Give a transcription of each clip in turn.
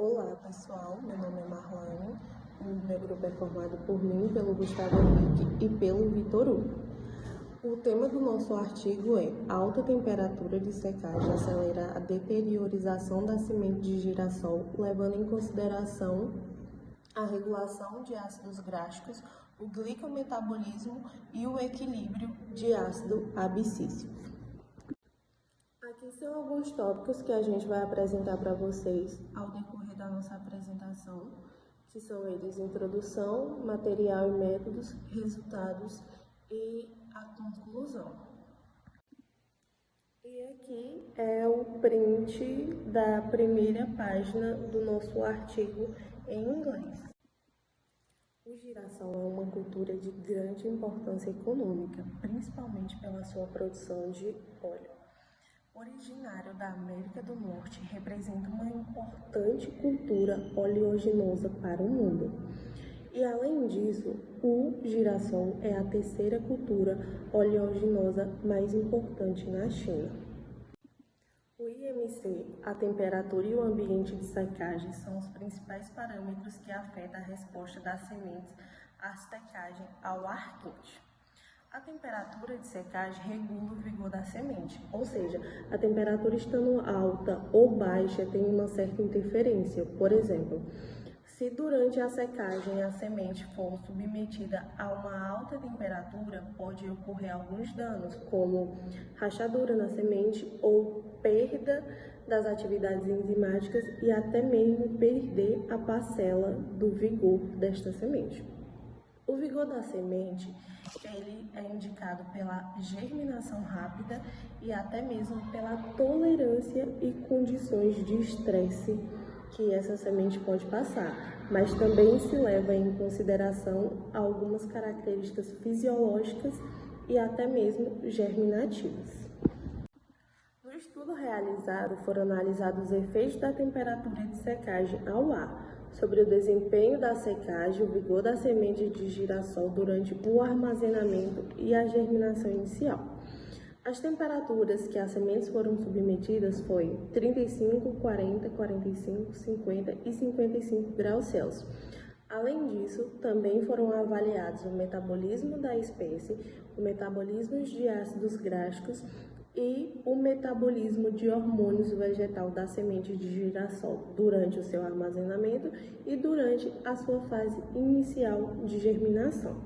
Olá pessoal, meu nome é Marlane, o meu grupo é formado por mim, pelo Gustavo Henrique e pelo Vitor Hugo. O tema do nosso artigo é: a alta temperatura de secagem acelera a deteriorização da semente de girassol, levando em consideração a regulação de ácidos gráficos, o glicometabolismo e o equilíbrio de ácido abscísico. Aqui são alguns tópicos que a gente vai apresentar para vocês ao decorrer da nossa apresentação, que são eles: introdução, material e métodos, resultados e a conclusão. E aqui é o print da primeira página do nosso artigo em inglês. O girassol é uma cultura de grande importância econômica, principalmente pela sua produção de óleo. Originário da América do Norte, representa uma importante cultura oleaginosa para o mundo. E além disso, o girassol é a terceira cultura oleaginosa mais importante na China. O IMC, a temperatura e o ambiente de secagem são os principais parâmetros que afetam a resposta das sementes à secagem ao ar quente. A temperatura de secagem regula o vigor da semente, ou seja, a temperatura estando alta ou baixa tem uma certa interferência. Por exemplo, se durante a secagem a semente for submetida a uma alta temperatura, pode ocorrer alguns danos, como rachadura na semente ou perda das atividades enzimáticas e até mesmo perder a parcela do vigor desta semente. O vigor da semente, ele é indicado pela germinação rápida e até mesmo pela tolerância e condições de estresse que essa semente pode passar, mas também se leva em consideração algumas características fisiológicas e até mesmo germinativas. No estudo realizado, foram analisados os efeitos da temperatura de secagem ao ar sobre o desempenho da secagem, o vigor da semente de girassol durante o armazenamento e a germinação inicial. As temperaturas que as sementes foram submetidas foi 35, 40, 45, 50 e 55 graus Celsius. Além disso, também foram avaliados o metabolismo da espécie, o metabolismo de ácidos gráficos e o metabolismo de hormônios vegetal da semente de girassol durante o seu armazenamento e durante a sua fase inicial de germinação.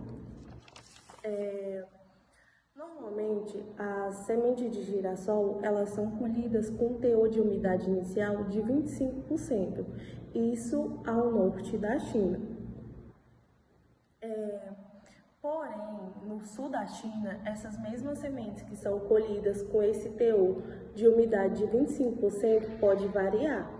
Normalmente, as sementes de girassol, elas são colhidas com teor de umidade inicial de 25%, isso ao norte da China. Porém, no sul da China, essas mesmas sementes que são colhidas com esse teor de umidade de 25% pode variar,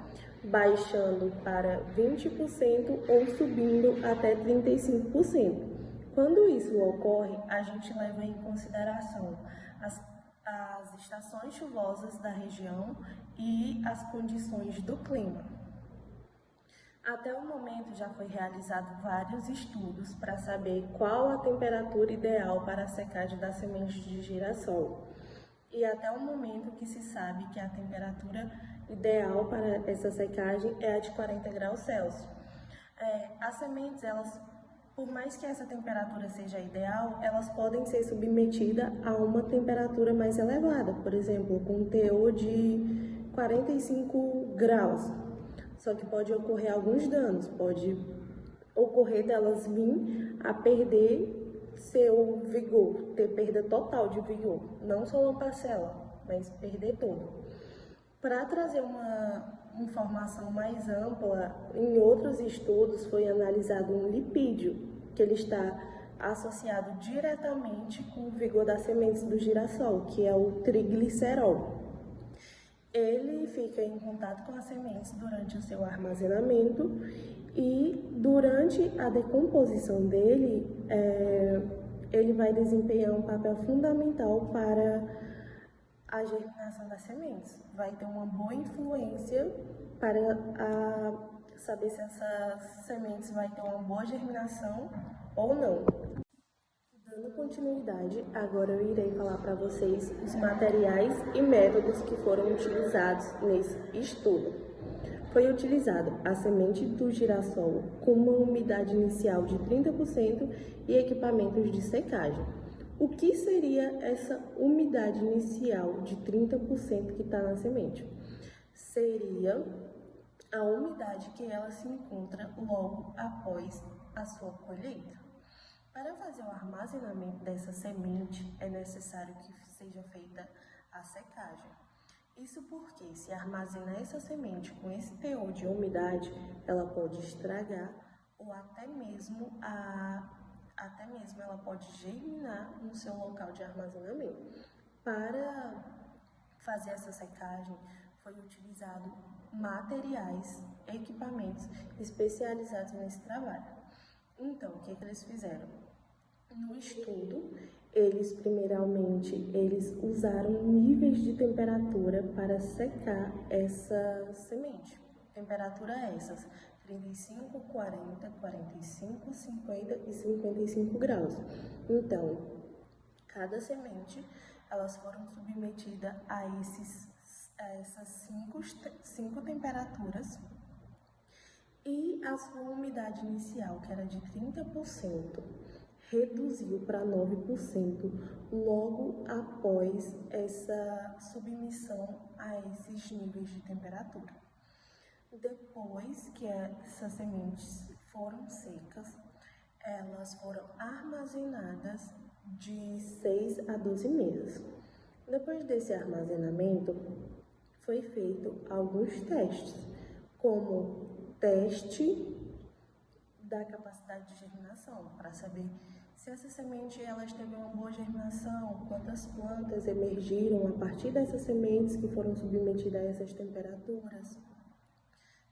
baixando para 20% ou subindo até 35%. Quando isso ocorre, a gente leva em consideração as estações chuvosas da região e as condições do clima. Até o momento já foi realizado vários estudos para saber qual a temperatura ideal para a secagem da semente de girassol. E até o momento que se sabe que a temperatura ideal para essa secagem é a de 40 graus Celsius. As sementes, por mais que essa temperatura seja ideal, elas podem ser submetidas a uma temperatura mais elevada, por exemplo, com um teor de 45 graus. Só que pode ocorrer alguns danos, pode ocorrer delas vir a perder seu vigor, ter perda total de vigor, não só uma parcela, mas perder todo. Para trazer uma informação mais ampla, em outros estudos foi analisado um lipídio, que ele está associado diretamente com o vigor das sementes do girassol, que é o triglicerol. Ele fica em contato com as sementes durante o seu armazenamento e durante a decomposição dele, ele vai desempenhar um papel fundamental para a germinação das sementes. Vai ter uma boa influência para saber se essas sementes vai ter uma boa germinação ou não. Dando continuidade, agora eu irei falar para vocês os materiais e métodos que foram utilizados nesse estudo. foi utilizado a semente do girassol com uma umidade inicial de 30% e equipamentos de secagem. O que seria essa umidade inicial de 30% que está na semente? Seria a umidade que ela se encontra logo após a sua colheita. Para fazer o armazenamento dessa semente, é necessário que seja feita a secagem. Isso porque, se armazenar essa semente com esse teor de umidade, ela pode estragar ou até mesmo ela pode germinar no seu local de armazenamento. Para fazer essa secagem, foi utilizado materiais, equipamentos especializados nesse trabalho. Então, o que eles fizeram? No estudo, eles usaram níveis de temperatura para secar essa semente. Temperatura essas, 35, 40, 45, 50 e 55 graus. Então, cada semente, elas foram submetidas a essas cinco temperaturas e a sua umidade inicial, que era de 30%, reduziu para 9% logo após essa submissão a esses níveis de temperatura. Depois que essas sementes foram secas, elas foram armazenadas de 6 a 12 meses. Depois desse armazenamento, foi feito alguns testes, como teste da capacidade de germinação, para saber se essa semente teve uma boa germinação, quantas plantas emergiram a partir dessas sementes que foram submetidas a essas temperaturas.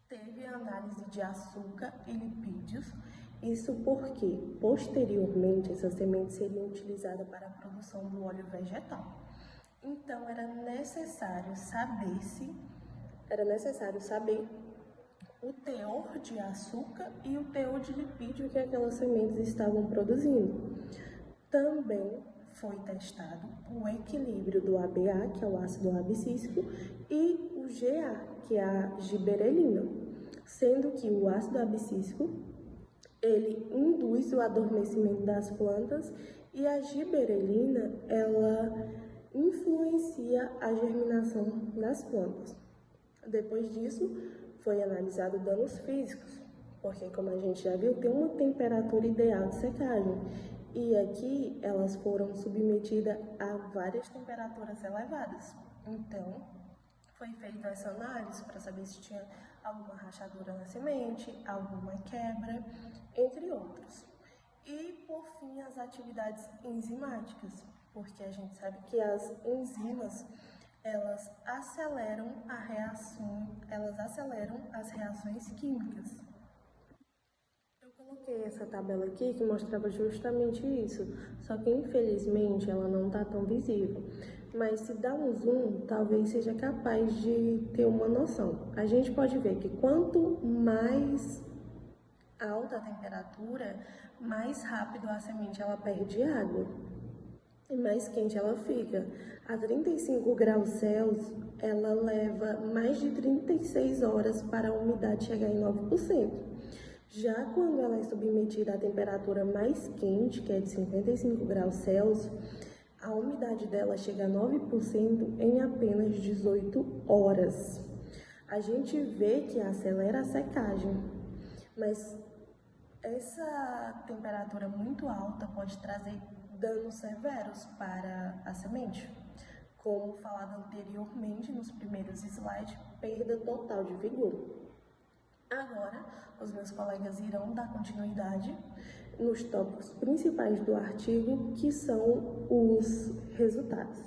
Teve a análise de açúcar e lipídios, isso porque, posteriormente, essas sementes seriam utilizadas para a produção do óleo vegetal. Então, era necessário saber o teor de açúcar e o teor de lipídio que aquelas sementes estavam produzindo. Também foi testado o equilíbrio do ABA, que é o ácido abscísico, e o GA, que é a giberelina, sendo que o ácido abscísico ele induz o adormecimento das plantas e a giberelina ela influencia a germinação das plantas. Depois disso, foi analisado danos físicos, porque, como a gente já viu, tem uma temperatura ideal de secagem. E aqui elas foram submetidas a várias temperaturas elevadas. Então, foi feita essa análise para saber se tinha alguma rachadura na semente, alguma quebra, entre outros. E, por fim, as atividades enzimáticas, porque a gente sabe que as enzimas elas aceleram as reações químicas. Eu coloquei essa tabela aqui que mostrava justamente isso, só que infelizmente ela não está tão visível. Mas se dá um zoom, talvez seja capaz de ter uma noção. A gente pode ver que quanto mais alta a temperatura, mais rápido a semente ela perde água e mais quente ela fica. A 35 graus Celsius, ela leva mais de 36 horas para a umidade chegar em 9%. Já quando ela é submetida à temperatura mais quente, que é de 55 graus Celsius, a umidade dela chega a 9% em apenas 18 horas. A gente vê que acelera a secagem, mas essa temperatura muito alta pode trazer danos severos para a semente. Como falado anteriormente nos primeiros slides, perda total de vigor. Agora, os meus colegas irão dar continuidade nos tópicos principais do artigo, que são os resultados.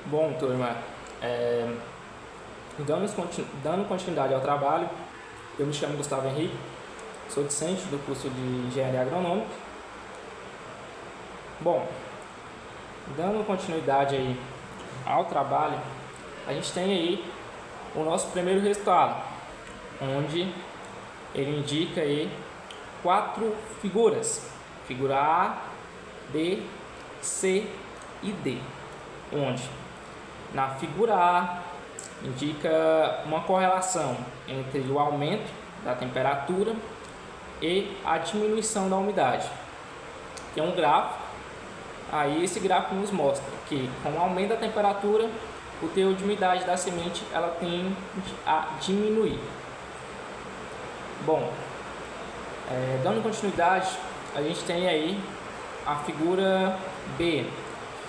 Bom, turma, dando continuidade ao trabalho, eu me chamo Gustavo Henrique, sou discente do curso de Engenharia Agronômica. Bom, dando continuidade aí ao trabalho, a gente tem aí o nosso primeiro resultado, onde ele indica aí 4 figuras, figura A, B, C e D, onde Na figura A, indica uma correlação entre o aumento da temperatura e a diminuição da umidade. Tem um gráfico, aí esse gráfico nos mostra que com o aumento da temperatura, o teor de umidade da semente ela tende a diminuir. Bom, dando continuidade, a gente tem aí a figura B,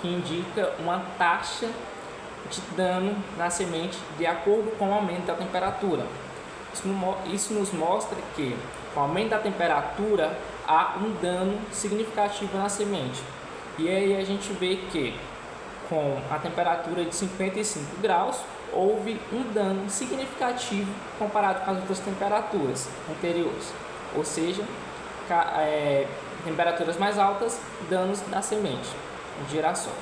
que indica uma taxa de dano na semente de acordo com o aumento da temperatura. Isso nos mostra que com o aumento da temperatura há um dano significativo na semente. E aí a gente vê que com a temperatura de 55 graus houve um dano significativo comparado com as outras temperaturas anteriores. Ou seja, temperaturas mais altas, danos na semente de girassol.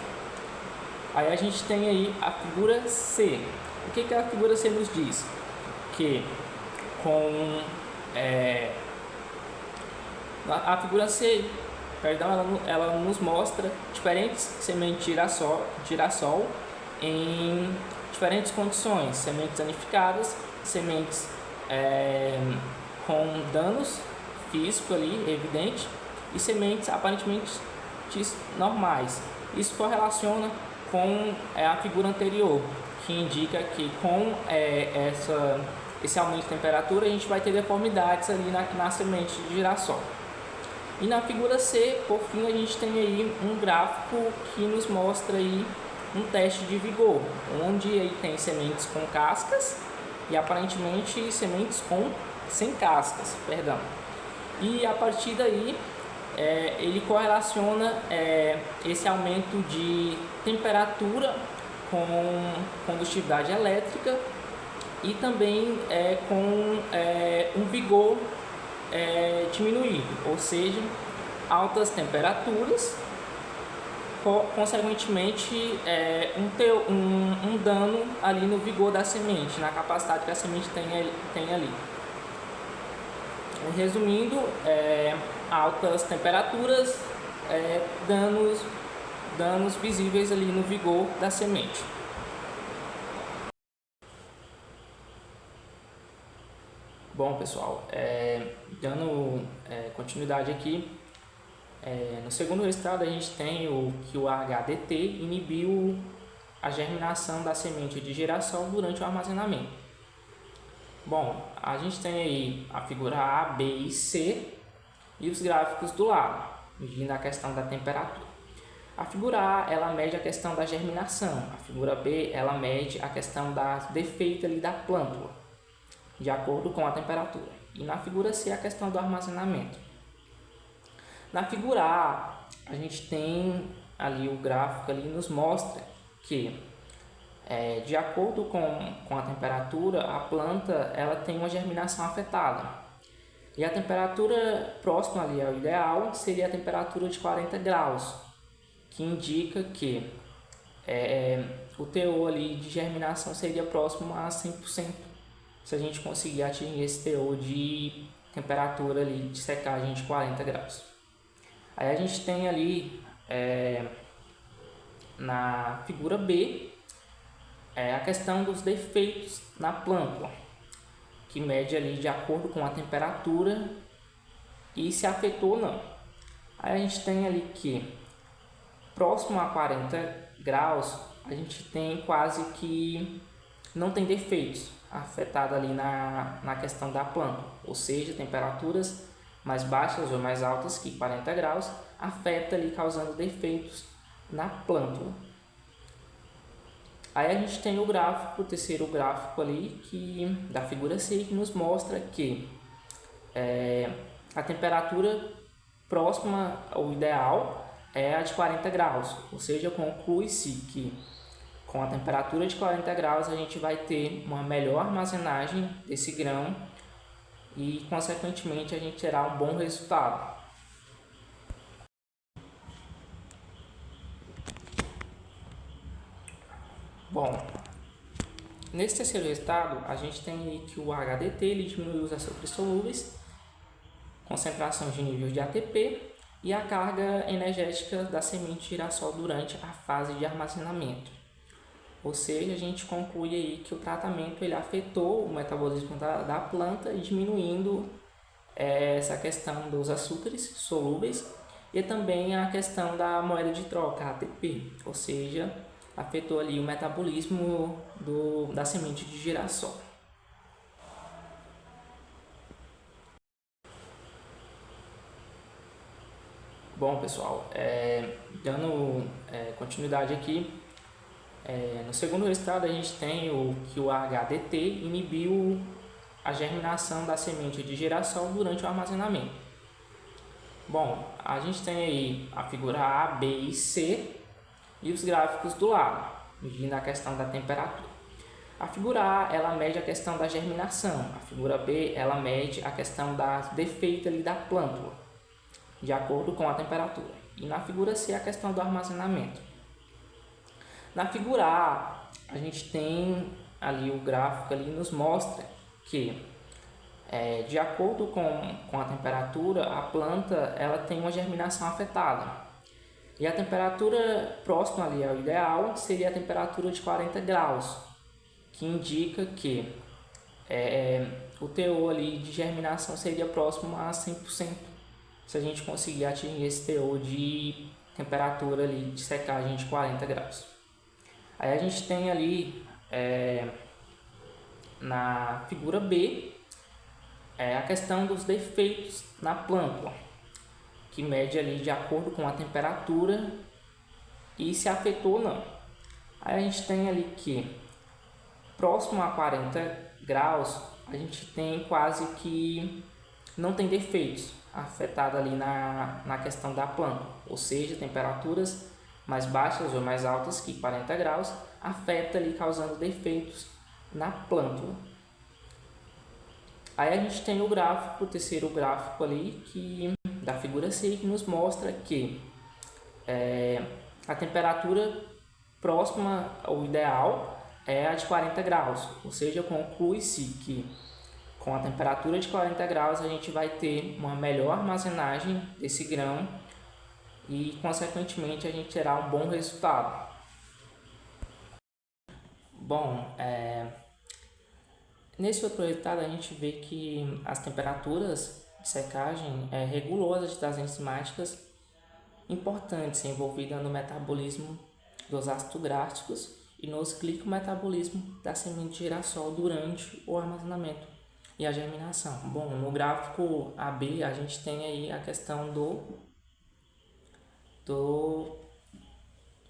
Aí a gente tem aí a figura C. O que a figura C nos diz? Que com a figura C, ela nos mostra diferentes sementes de girassol em diferentes condições, sementes danificadas, sementes com danos físicos ali, evidente, e sementes aparentemente normais. Isso correlaciona com a figura anterior, que indica que com esse aumento de temperatura a gente vai ter deformidades ali na semente de girassol. E na figura C, por fim, a gente tem aí um gráfico que nos mostra aí um teste de vigor, onde aí tem sementes com cascas e aparentemente sementes sem cascas, perdão. E a partir daí ele correlaciona esse aumento de temperatura com condutividade elétrica e também com um vigor diminuído, ou seja, altas temperaturas, consequentemente um dano ali no vigor da semente, na capacidade que a semente tem ali. Resumindo, altas temperaturas, danos visíveis ali no vigor da semente. Bom, pessoal, dando continuidade aqui, no segundo resultado a gente tem que o HDT inibiu a germinação da semente de girassol durante o armazenamento. Bom, a gente tem aí a figura A, B e C e os gráficos do lado, medindo a questão da temperatura. A figura A, ela mede a questão da germinação, a figura B, ela mede a questão da defeito ali da plântula, de acordo com a temperatura. E na figura C, a questão do armazenamento. Na figura A gente tem ali o gráfico ali nos mostra que de acordo com a temperatura, a planta ela tem uma germinação afetada. E a temperatura próxima ali ao ideal seria a temperatura de 40 graus, que indica que o teor ali de germinação seria próximo a 100%, se a gente conseguir atingir esse teor de temperatura ali de secagem de 40 graus. Aí a gente tem ali na figura B a questão dos defeitos na plântula, que mede ali de acordo com a temperatura e se afetou ou não. Aí a gente tem ali que próximo a 40 graus a gente tem quase que não tem defeitos afetados ali na questão da plântula, ou seja, temperaturas mais baixas ou mais altas que 40 graus afeta ali causando defeitos na plântula. Aí a gente tem o gráfico, o terceiro gráfico ali da figura C, que nos mostra que a temperatura próxima ao ideal é a de 40 graus, ou seja, conclui-se que com a temperatura de 40 graus a gente vai ter uma melhor armazenagem desse grão e, consequentemente, a gente terá um bom resultado. Bom, nesse terceiro resultado, a gente tem que o HDT ele diminui os açúcares solúveis, concentração de níveis de ATP e a carga energética da semente de girassol durante a fase de armazenamento. Ou seja, a gente conclui aí que o tratamento ele afetou o metabolismo da planta, diminuindo essa questão dos açúcares solúveis e também a questão da moeda de troca, ATP, ou seja, afetou ali o metabolismo da semente de girassol. Bom, pessoal, dando continuidade aqui, no segundo resultado a gente tem que o HDT inibiu a germinação da semente de girassol durante o armazenamento. Bom, a gente tem aí a figura A, B e C e os gráficos do lado, medindo a questão da temperatura. A figura A, ela mede a questão da germinação, a figura B, ela mede a questão do defeito ali da plântula, de acordo com a temperatura. E na figura C, a questão do armazenamento. Na figura A gente tem ali o gráfico ali nos mostra que de acordo com a temperatura, a planta ela tem uma germinação afetada. E a temperatura próxima ali ao ideal seria a temperatura de 40 graus, que indica que o teor ali de germinação seria próximo a 100%, se a gente conseguir atingir esse teor de temperatura ali de secagem de 40 graus. Aí a gente tem ali na figura B a questão dos defeitos na plântula, que mede ali de acordo com a temperatura e se afetou ou não. Aí a gente tem ali que próximo a 40 graus a gente tem quase que não tem defeitos afetados ali na questão da plântula, ou seja, temperaturas mais baixas ou mais altas que 40 graus afeta ali causando defeitos na plântula. Aí a gente tem o gráfico, o terceiro gráfico ali da figura C, que nos mostra que a temperatura próxima ao ideal é a de 40 graus, ou seja, conclui-se que com a temperatura de 40 graus a gente vai ter uma melhor armazenagem desse grão e, consequentemente, a gente terá um bom resultado. Bom, nesse outro resultado a gente vê que as temperaturas de secagem regulam as atividades enzimáticas importantes envolvidas no metabolismo dos ácidos gráficos e nos glicometabolismo da semente de girassol durante o armazenamento e a germinação. Bom, no gráfico AB a gente tem aí a questão do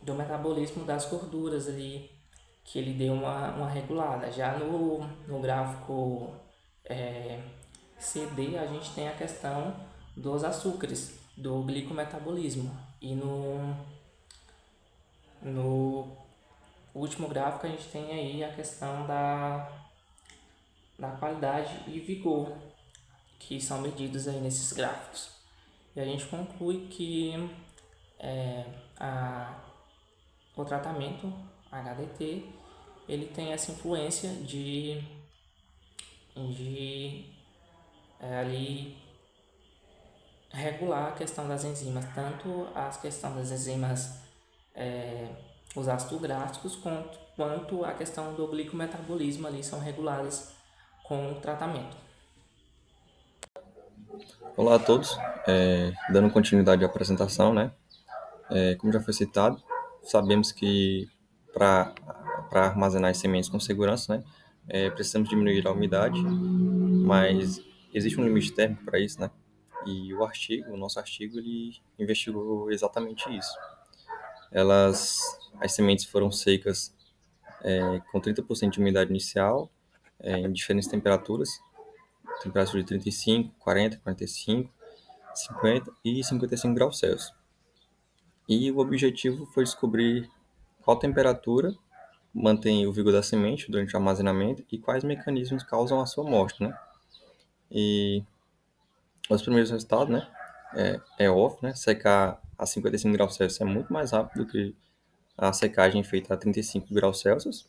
metabolismo das gorduras ali, que ele deu uma regulada. Já no gráfico CD a gente tem a questão dos açúcares, do glicometabolismo. E no último gráfico a gente tem aí a questão da qualidade e vigor, que são medidos aí nesses gráficos. E a gente conclui que o tratamento HDT ele tem essa influência de ali regular a questão das enzimas, tanto a questão das enzimas, os ácidos gráficos, quanto a questão do glicometabolismo ali são reguladas com o tratamento. Olá a todos, dando continuidade à apresentação, né? Como já foi citado, sabemos que para armazenar as sementes com segurança, né, precisamos diminuir a umidade, mas existe um limite térmico para isso, né? E o nosso artigo, ele investigou exatamente isso. As sementes foram secas com 30% de umidade inicial, em diferentes temperaturas, temperatura de 35, 40, 45, 50 e 55 graus Celsius. E o objetivo foi descobrir qual temperatura mantém o vigor da semente durante o armazenamento e quais mecanismos causam a sua morte, né? E os primeiros resultados, né, óbvio, né? Secar a 55 graus Celsius é muito mais rápido do que a secagem feita a 35 graus Celsius.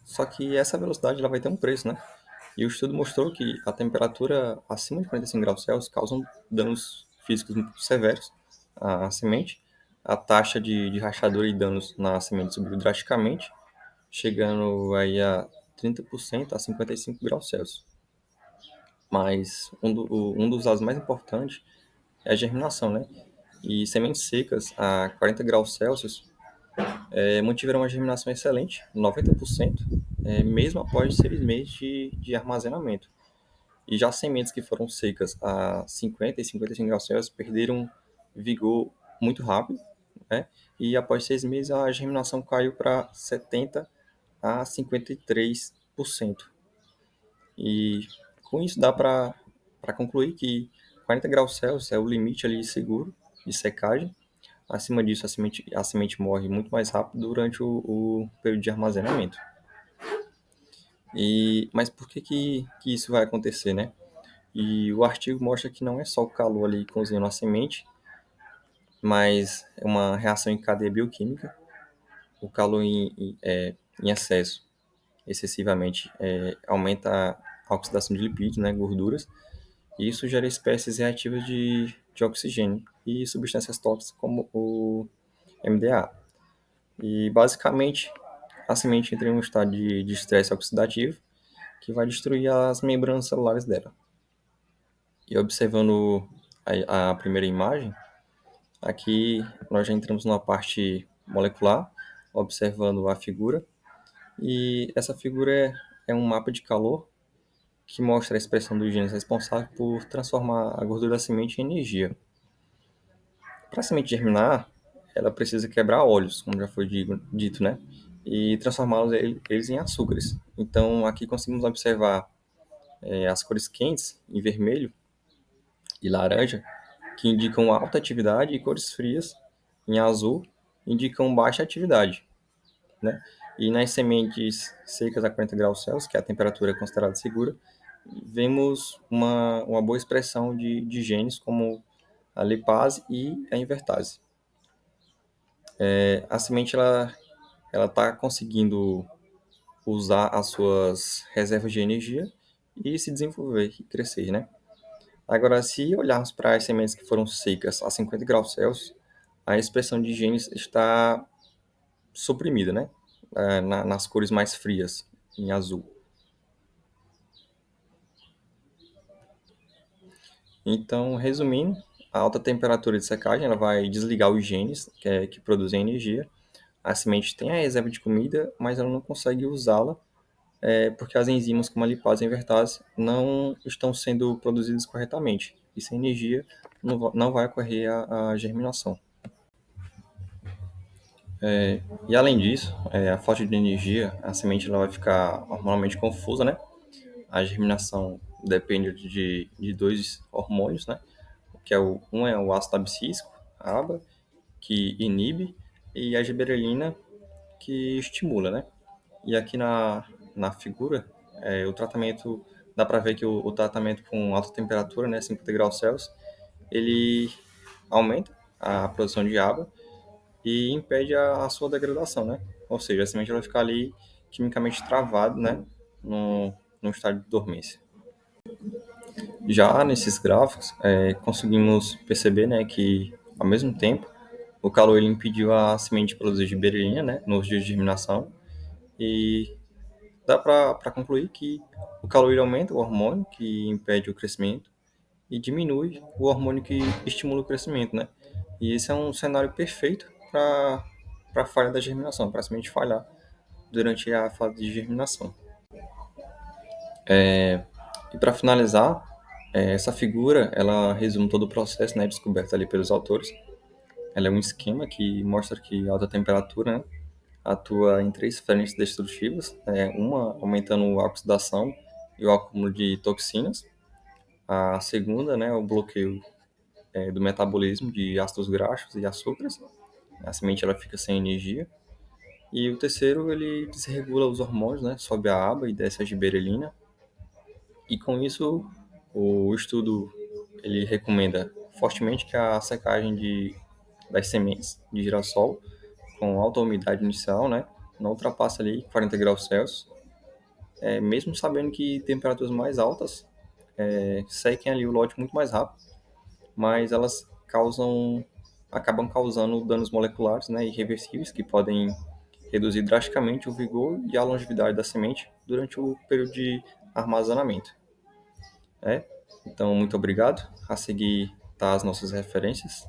Só que essa velocidade ela vai ter um preço, né? E o estudo mostrou que a temperatura acima de 45 graus Celsius causa danos físicos muito severos à semente, a taxa de rachadura e danos na semente subiu drasticamente, chegando aí a 30% a 55 graus Celsius. Mas um dos dados mais importantes é a germinação, né? E sementes secas a 40 graus Celsius mantiveram uma germinação excelente, 90%, mesmo após 6 meses de armazenamento. E já sementes que foram secas a 50 e 55 graus Celsius perderam vigor muito rápido, né? E após 6 meses a germinação caiu para 70 a 53%. E com isso dá para concluir que 40 graus Celsius é o limite ali seguro de secagem. Acima disso, a semente morre muito mais rápido durante o período de armazenamento. Mas por que isso vai acontecer, né? E o artigo mostra que não é só o calor ali cozinhando a semente, mas é uma reação em cadeia bioquímica. O calor em excesso, excessivamente, aumenta a oxidação de lipídios, né, gorduras, e isso gera espécies reativas de oxigênio e substâncias tóxicas como o MDA. E, basicamente, a semente entra em um estado de estresse oxidativo que vai destruir as membranas celulares dela. E observando a primeira imagem, aqui nós já entramos numa parte molecular, observando a figura. E essa figura é um mapa de calor que mostra a expressão dos genes responsáveis por transformar a gordura da semente em energia. Para a semente germinar, ela precisa quebrar óleos, como já foi dito, né? E transformá-los eles em açúcares. Então, aqui conseguimos observar as cores quentes, em vermelho e laranja, que indicam alta atividade, e cores frias, em azul, indicam baixa atividade, né? E nas sementes secas a 40 graus Celsius, que é a temperatura considerada segura, vemos uma boa expressão de genes como a lipase e a invertase. A semente ela está conseguindo usar as suas reservas de energia e se desenvolver e crescer, né? Agora, se olharmos para as sementes que foram secas a 50 graus Celsius, a expressão de genes está suprimida, né? Nas cores mais frias, em azul. Então, resumindo, a alta temperatura de secagem ela vai desligar os genes que produzem energia. A semente tem a reserva de comida, mas ela não consegue usá-la porque as enzimas como a lipase e a invertase não estão sendo produzidas corretamente. E sem energia não vai ocorrer a germinação. E além disso, a falta de energia, a semente ela vai ficar hormonalmente confusa, né? A germinação depende de dois hormônios, né? Que um é o ácido abscísico, a ABA, que inibe, e a gibberelina, que estimula, né? E aqui na figura, o tratamento, dá para ver que o tratamento com alta temperatura, né, 50 graus Celsius, ele aumenta a produção de ABA e impede a sua degradação, né? Ou seja, a semente vai ficar ali quimicamente travada, né, no estado de dormência. Já nesses gráficos, conseguimos perceber, né, que, ao mesmo tempo, o calor ele impediu a semente de produzir gibberelina, né, nos dias de germinação, e dá para concluir que o calor ele aumenta o hormônio que impede o crescimento e diminui o hormônio que estimula o crescimento, né? E esse é um cenário perfeito para a falha da germinação, para a semente falhar durante a fase de germinação. E para finalizar, essa figura ela resume todo o processo, né, descoberto ali pelos autores. Ela é um esquema que mostra que a alta temperatura, né, atua em três frentes destrutivas, uma aumentando a oxidação e o acúmulo de toxinas. A segunda, né, é o bloqueio do metabolismo de ácidos graxos e açúcares. A semente ela fica sem energia. E o terceiro, ele desregula os hormônios, né, sobe a aba e desce a gibberelina. E com isso, o estudo ele recomenda fortemente que a secagem das sementes de girassol com alta umidade inicial, né, não ultrapassa ali 40 graus Celsius, mesmo sabendo que temperaturas mais altas sequem ali o lote muito mais rápido, mas elas causam acabam causando danos moleculares, né, irreversíveis que podem reduzir drasticamente o vigor e a longevidade da semente durante o período de armazenamento. Então, muito obrigado. A seguir tá as nossas referências.